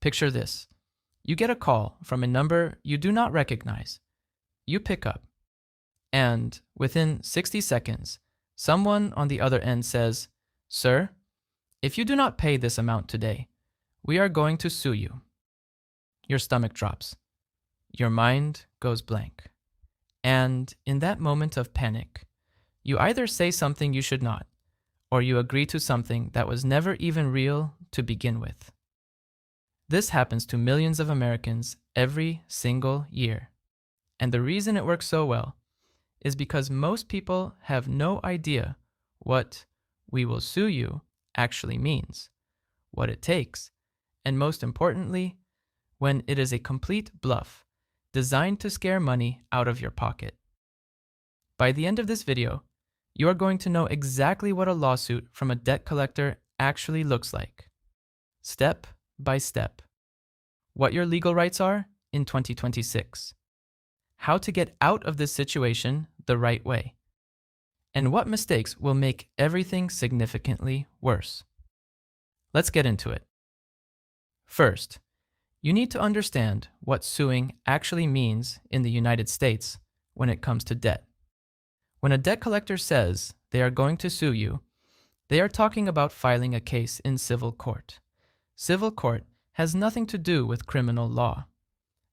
Picture this. You get a call from a number you do not recognize. You pick up, and within 60 seconds, someone on the other end says, "Sir, if you do not pay this amount today, we are going to sue you." Your stomach drops. Your mind goes blank. And in that moment of panic, you either say something you should not, or you agree to something that was never even real to begin with. This happens to millions of Americans every single year. And the reason it works so well is because most people have no idea what "we will sue you" actually means, what it takes, and most importantly, when it is a complete bluff designed to scare money out of your pocket. By the end of this video, you are going to know exactly what a lawsuit from a debt collector actually looks like, step by step, what your legal rights are in 2026, how to get out of this situation the right way, and what mistakes will make everything significantly worse. Let's get into it. First, you need to understand what suing actually means in the United States when it comes to debt. When a debt collector says they are going to sue you, they are talking about filing a case in civil court. Civil court has nothing to do with criminal law.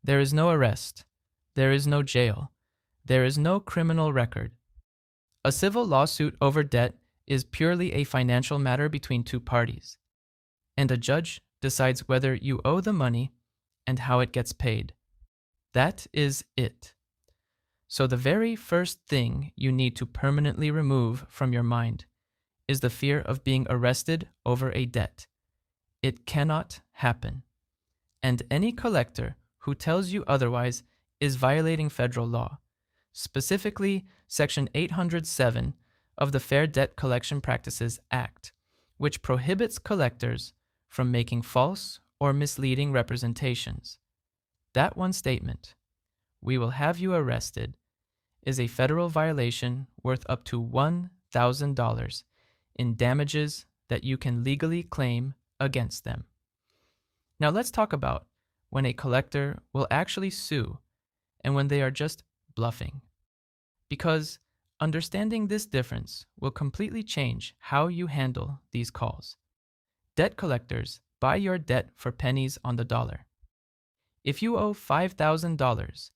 There is no arrest. There is no jail. There is no criminal record. A civil lawsuit over debt is purely a financial matter between two parties, and a judge decides whether you owe the money and how it gets paid. That is it. So the very first thing you need to permanently remove from your mind is the fear of being arrested over a debt. It cannot happen. And any collector who tells you otherwise is violating federal law, specifically Section 807 of the Fair Debt Collection Practices Act, which prohibits collectors from making false or misleading representations. That one statement, "We will have you arrested," is a federal violation worth up to $1,000 in damages that you can legally claim against them. Now let's talk about when a collector will actually sue and when they are just bluffing. Because understanding this difference will completely change how you handle these calls. Debt collectors buy your debt for pennies on the dollar. If you owe $5,000,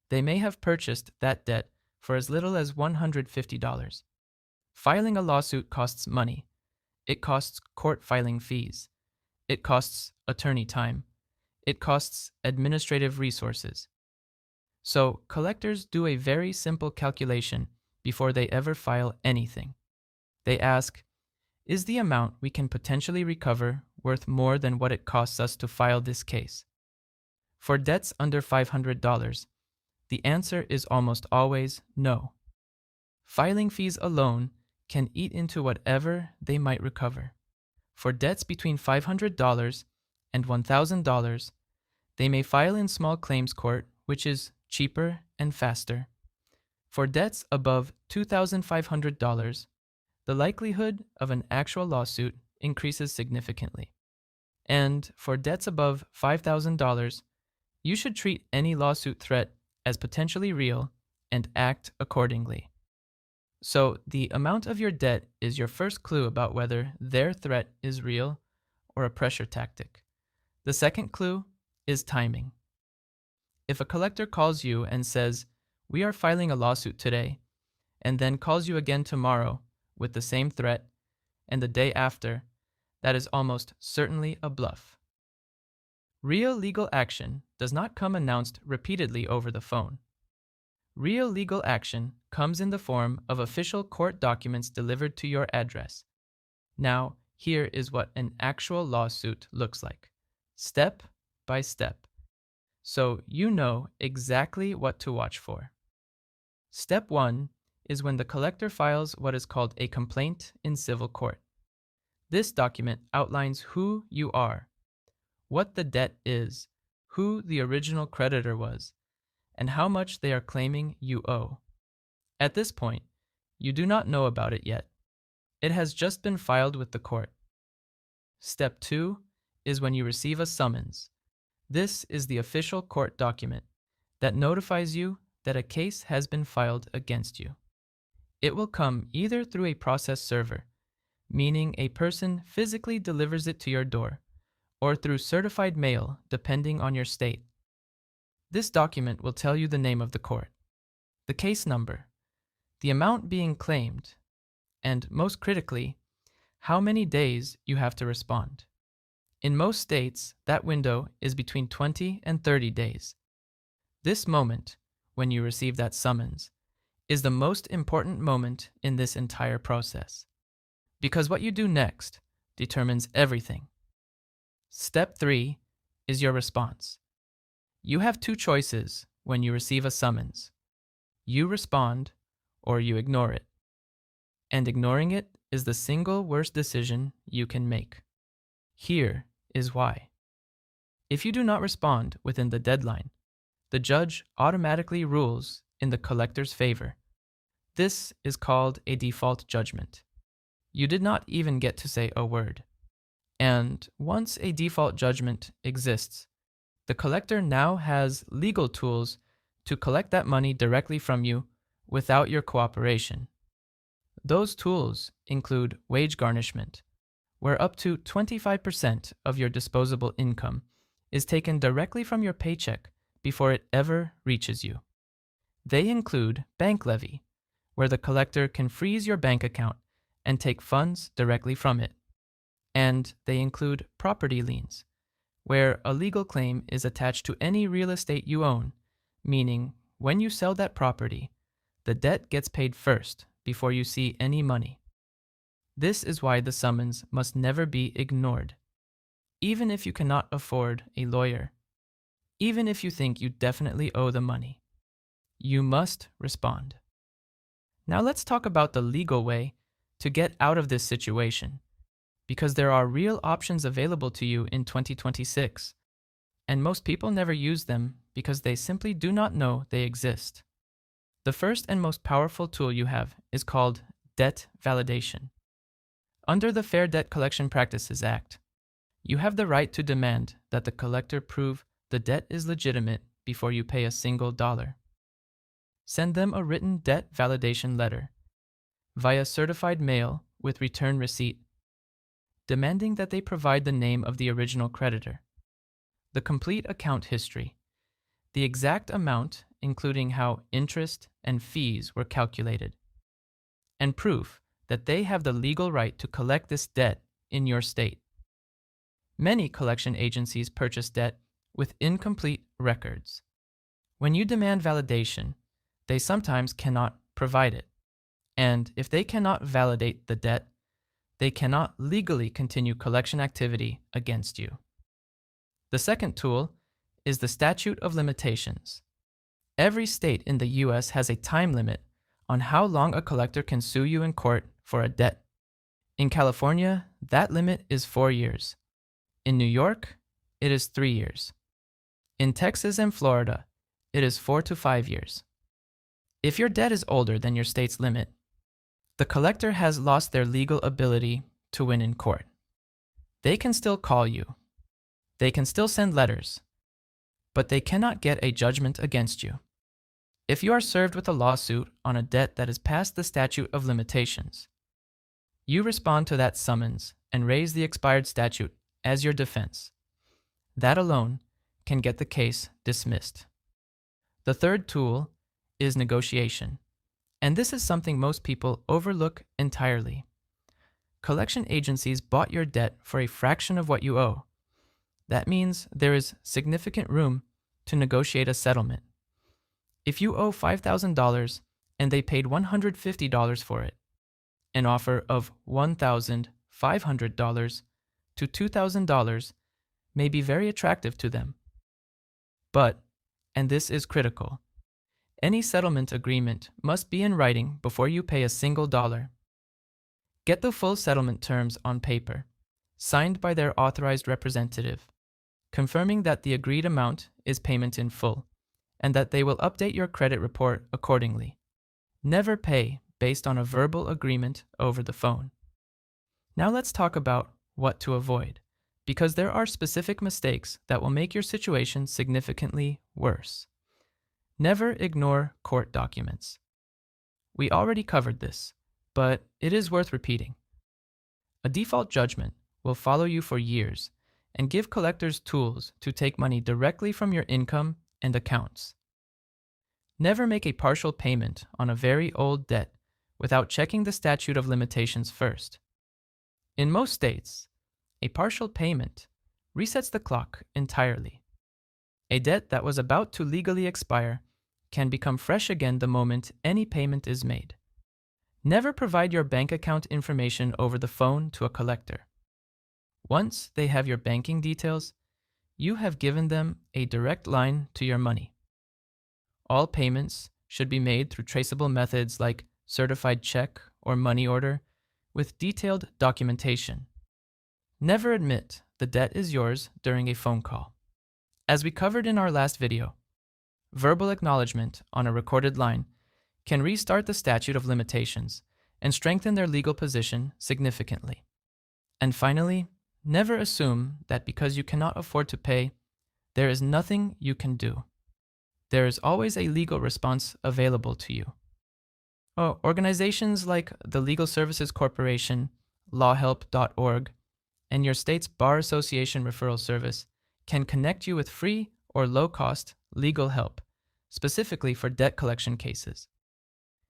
they may have purchased that debt for as little as $150. Filing a lawsuit costs money. It costs court filing fees. It costs attorney time. It costs administrative resources. So collectors do a very simple calculation before they ever file anything. They ask, is the amount we can potentially recover worth more than what it costs us to file this case? For debts under $500, the answer is almost always no. Filing fees alone can eat into whatever they might recover. For debts between $500 and $1,000, they may file in small claims court, which is cheaper and faster. For debts above $2,500, the likelihood of an actual lawsuit increases significantly. And for debts above $5,000, you should treat any lawsuit threat as potentially real and act accordingly. So the amount of your debt is your first clue about whether their threat is real or a pressure tactic. The second clue is timing. If a collector calls you and says, "We are filing a lawsuit today," and then calls you again tomorrow with the same threat, and the day after, that is almost certainly a bluff. Real legal action does not come announced repeatedly over the phone. Real legal action comes in the form of official court documents delivered to your address. Now, here is what an actual lawsuit looks like, step by step, so you know exactly what to watch for. Step 1 is when the collector files what is called a complaint in civil court. This document outlines who you are, what the debt is, who the original creditor was, and how much they are claiming you owe. At this point, you do not know about it yet. It has just been filed with the court. Step 2 is when you receive a summons, This is the official court document that notifies you that a case has been filed against you. It will come either through a process server, meaning a person physically delivers it to your door, or through certified mail, depending on your state. This document will tell you the name of the court, the case number, the amount being claimed, and most critically, how many days you have to respond. In most states, that window is between 20 and 30 days. This moment, when you receive that summons, is the most important moment in this entire process, because what you do next determines everything. Step 3 is your response. You have two choices when you receive a summons. You respond or you ignore it. And ignoring it is the single worst decision you can make. Here is why. If you do not respond within the deadline, the judge automatically rules in the collector's favor. This is called a default judgment. You did not even get to say a word. And once a default judgment exists, the collector now has legal tools to collect that money directly from you without your cooperation. Those tools include wage garnishment, where up to 25% of your disposable income is taken directly from your paycheck before it ever reaches you. They include bank levy, where the collector can freeze your bank account and take funds directly from it. And they include property liens, where a legal claim is attached to any real estate you own, meaning when you sell that property, the debt gets paid first before you see any money. This is why the summons must never be ignored, even if you cannot afford a lawyer, even if you think you definitely owe the money. You must respond. Now let's talk about the legal way to get out of this situation, because there are real options available to you in 2026, and most people never use them because they simply do not know they exist. The first and most powerful tool you have is called debt validation. Under the Fair Debt Collection Practices Act, you have the right to demand that the collector prove the debt is legitimate before you pay a single dollar. Send them a written debt validation letter via certified mail with return receipt, demanding that they provide the name of the original creditor, the complete account history, the exact amount including how interest and fees were calculated, and proof that they have the legal right to collect this debt in your state. Many collection agencies purchase debt with incomplete records. When you demand validation, they sometimes cannot provide it, and if they cannot validate the debt, they cannot legally continue collection activity against you. The second tool is the statute of limitations. Every state in the U.S. has a time limit on how long a collector can sue you in court for a debt. In California, that limit is 4 years. In New York, it is 3 years. In Texas and Florida, it is 4 to 5 years. If your debt is older than your state's limit, the collector has lost their legal ability to win in court. They can still call you. They can still send letters, but they cannot get a judgment against you. If you are served with a lawsuit on a debt that is past the statute of limitations, you respond to that summons and raise the expired statute as your defense. That alone can get the case dismissed. The third tool is negotiation, and this is something most people overlook entirely. Collection agencies bought your debt for a fraction of what you owe. That means there is significant room to negotiate a settlement. If you owe $5,000 and they paid $150 for it, an offer of $1,500 to $2,000 may be very attractive to them. But, and this is critical, any settlement agreement must be in writing before you pay a single dollar. Get the full settlement terms on paper, signed by their authorized representative, confirming that the agreed amount is payment in full, and that they will update your credit report accordingly. Never pay based on a verbal agreement over the phone. Now let's talk about what to avoid, because there are specific mistakes that will make your situation significantly worse. Never ignore court documents. We already covered this, but it is worth repeating. A default judgment will follow you for years and give collectors tools to take money directly from your income and accounts. Never make a partial payment on a very old debt without checking the statute of limitations first. In most states, a partial payment resets the clock entirely. A debt that was about to legally expire can become fresh again the moment any payment is made. Never provide your bank account information over the phone to a collector. Once they have your banking details, you have given them a direct line to your money. All payments should be made through traceable methods like certified check or money order with detailed documentation. Never admit the debt is yours during a phone call. As we covered in our last video, verbal acknowledgement on a recorded line can restart the statute of limitations and strengthen their legal position significantly. And finally, never assume that because you cannot afford to pay, there is nothing you can do. There is always a legal response available to you. Organizations like the Legal Services Corporation, lawhelp.org, and your state's Bar Association referral service can connect you with free or low-cost legal help, specifically for debt collection cases.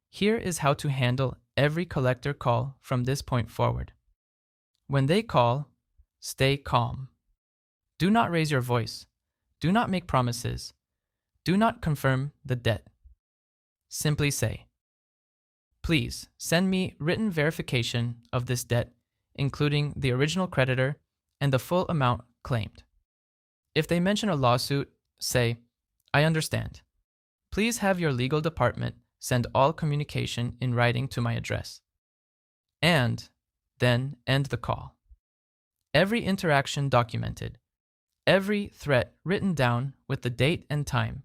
Here is how to handle every collector call from this point forward. When they call, stay calm. Do not raise your voice. Do not make promises. Do not confirm the debt. Simply say, "Please send me written verification of this debt, including the original creditor and the full amount claimed." If they mention a lawsuit, say, "I understand. Please have your legal department send all communication in writing to my address." And then end the call. Every interaction documented. Every threat written down with the date and time.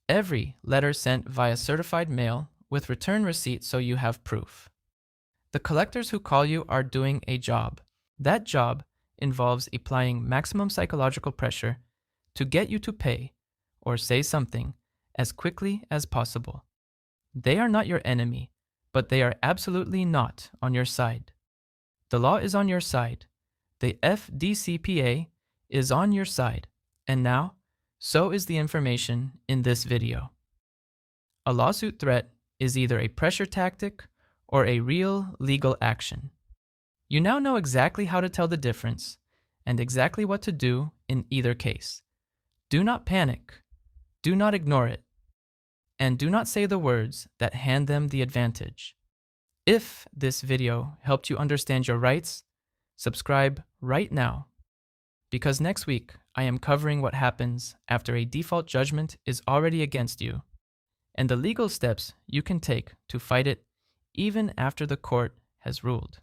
Every letter sent via certified mail with return receipt so you have proof. The collectors who call you are doing a job. That job involves applying maximum psychological pressure to get you to pay or say something as quickly as possible. They are not your enemy, but they are absolutely not on your side. The law is on your side. The FDCPA is on your side. And now, so is the information in this video. A lawsuit threat is either a pressure tactic or a real legal action. You now know exactly how to tell the difference and exactly what to do in either case. Do not panic. Do not ignore it. And do not say the words that hand them the advantage. If this video helped you understand your rights, subscribe right now. Because next week, I am covering what happens after a default judgment is already against you, and the legal steps you can take to fight it even after the court has ruled.